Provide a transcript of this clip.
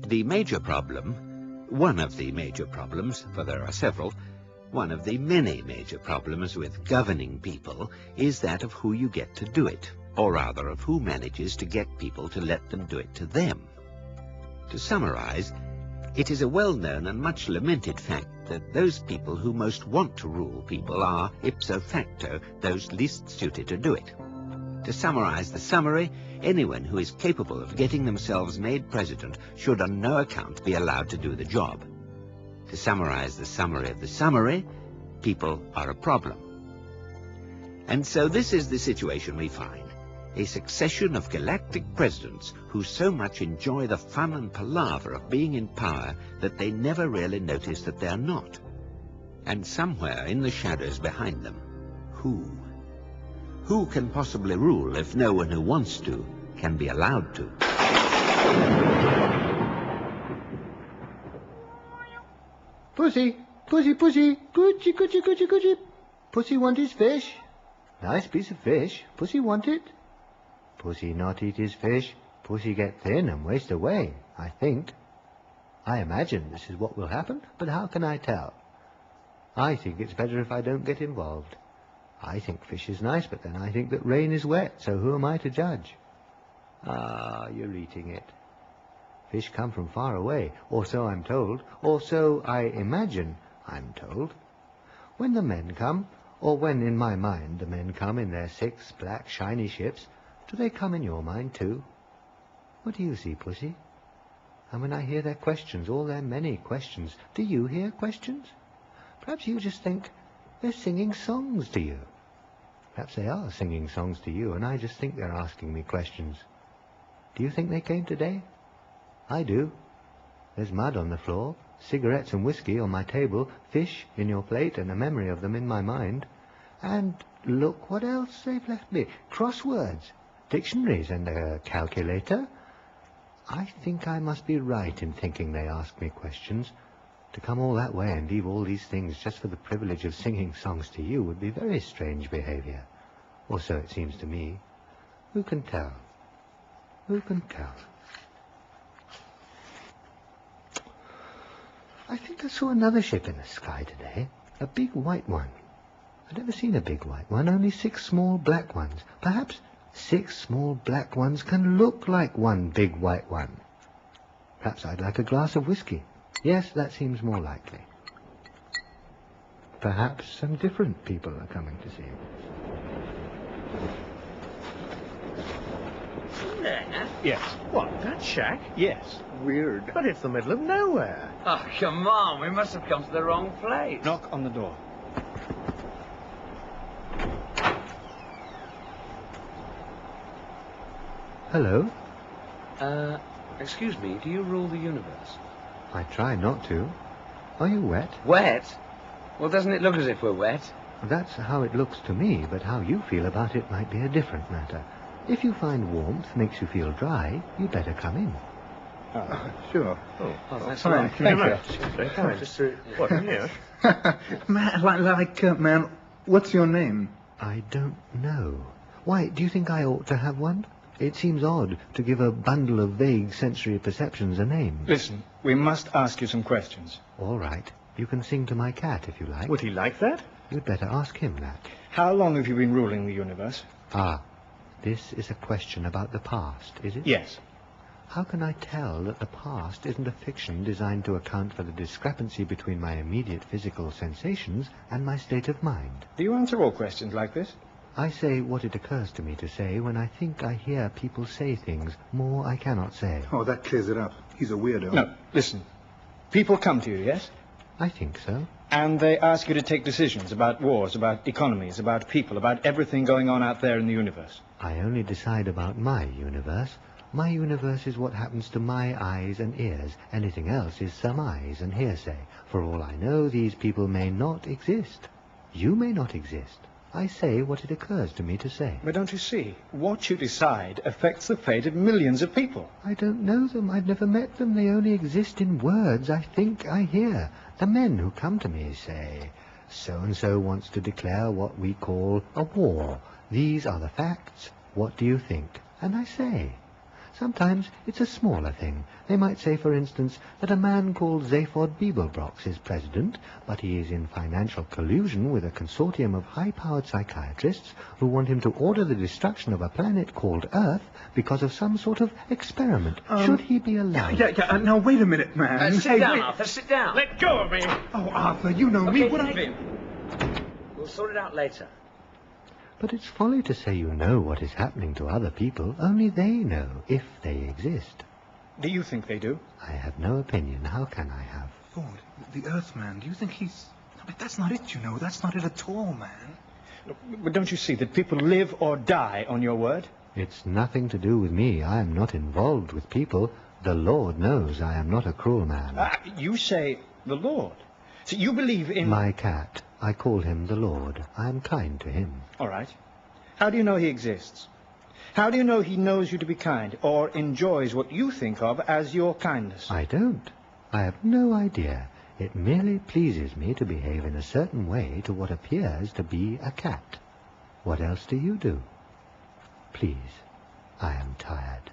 The major problem, one of the major problems, for there are several, one of the many major problems with governing people is that of who you get to do it, or rather of who manages to get people to let them do it to them. To summarize, it is a well-known and much lamented fact that those people who most want to rule people are, ipso facto, those least suited to do it. To summarize the summary, anyone who is capable of getting themselves made president should on no account be allowed to do the job. To summarize the summary of the summary, people are a problem. And so this is the situation we find. A succession of galactic presidents who so much enjoy the fun and palaver of being in power that they never really notice that they're not. And somewhere in the shadows behind them, who? Who can possibly rule if no one who wants to can be allowed to? Pussy, pussy, pussy, coochie, coochie, coochie, coochie. Pussy want his fish. Nice piece of fish. Pussy want it. Pussy not eat his fish. Pussy get thin and waste away, I think. I imagine this is what will happen, but how can I tell? I think it's better if I don't get involved. I think fish is nice, but then I think that rain is wet, so who am I to judge? Ah, you're eating it. Fish come from far away, or so I'm told, or so I imagine I'm told. When the men come, or when in my mind the men come in their 6 black shiny ships, do they come in your mind too? What do you see, Pussy? And when I hear their questions, all their many questions, do you hear questions? Perhaps you just think they're singing songs to you. Perhaps they are singing songs to you, and I just think they're asking me questions. Do you think they came today? I do. There's mud on the floor, cigarettes and whiskey on my table, fish in your plate, and a memory of them in my mind. And look what else they've left me. Crosswords, dictionaries, and a calculator. I think I must be right in thinking they ask me questions. To come all that way and leave all these things just for the privilege of singing songs to you would be very strange behavior. Or so it seems to me. Who can tell? Who can tell? I think I saw another ship in the sky today. A big white one. I'd never seen a big white one, only 6 small black ones. Perhaps 6 small black ones can look like one big white one. Perhaps I'd like a glass of whiskey. Yes, that seems more likely. Perhaps some different people are coming to see me. There? Yes. What, that shack? Yes. Weird. But it's the middle of nowhere. Oh, come on. We must have come to the wrong place. Knock on the door. Hello? Excuse me, do you rule the universe? I try not to. Are you wet? Wet? Well, doesn't it look as if we're wet? That's how it looks to me, but how you feel about it might be a different matter. If you find warmth makes you feel dry, you'd better come in. Sure. Oh, that's Fine. right. Thank you. Very kind. Just to... What, yes? Man, what's your name? I don't know. Why, do you think I ought to have one? It seems odd to give a bundle of vague sensory perceptions a name. Listen, we must ask you some questions. All right. You can sing to my cat if you like. Would he like that? You'd better ask him that. How long have you been ruling the universe? Ah, this is a question about the past, is it? Yes. How can I tell that the past isn't a fiction designed to account for the discrepancy between my immediate physical sensations and my state of mind? Do you answer all questions like this? I say what it occurs to me to say when I think I hear people say things. More I cannot say. Oh, that clears it up. He's a weirdo. No, listen. People come to you, yes? I think so. And they ask you to take decisions about wars, about economies, about people, about everything going on out there in the universe. I only decide about my universe. My universe is what happens to my eyes and ears. Anything else is surmise and hearsay. For all I know, these people may not exist. You may not exist. I say what it occurs to me to say. But don't you see? What you decide affects the fate of millions of people. I don't know them. I've never met them. They only exist in words I think I hear. The men who come to me say, so-and-so wants to declare what we call a war. These are the facts. What do you think? And I say. Sometimes it's a smaller thing. They might say, for instance, that a man called Zaphod Beeblebrox is president, but he is in financial collusion with a consortium of high-powered psychiatrists who want him to order the destruction of a planet called Earth because of some sort of experiment. Should he be allowed? Yeah. Now, wait a minute, man. Sit down, Arthur, sit down. Let go of me! Oh, Arthur, you know me. What leave him. We'll sort it out later. But it's folly to say you know what is happening to other people. Only they know, if they exist. Do you think they do? I have no opinion. How can I have? Lord, the Earthman, do you think he's... But that's not it, you know. That's not it at all, man. Look, but don't you see that people live or die on your word? It's nothing to do with me. I am not involved with people. The Lord knows I am not a cruel man. You say the Lord. So you believe in... My cat. I call him the Lord. I am kind to him. All right. How do you know he exists? How do you know he knows you to be kind, or enjoys what you think of as your kindness? I don't. I have no idea. It merely pleases me to behave in a certain way to what appears to be a cat. What else do you do? Please, I am tired.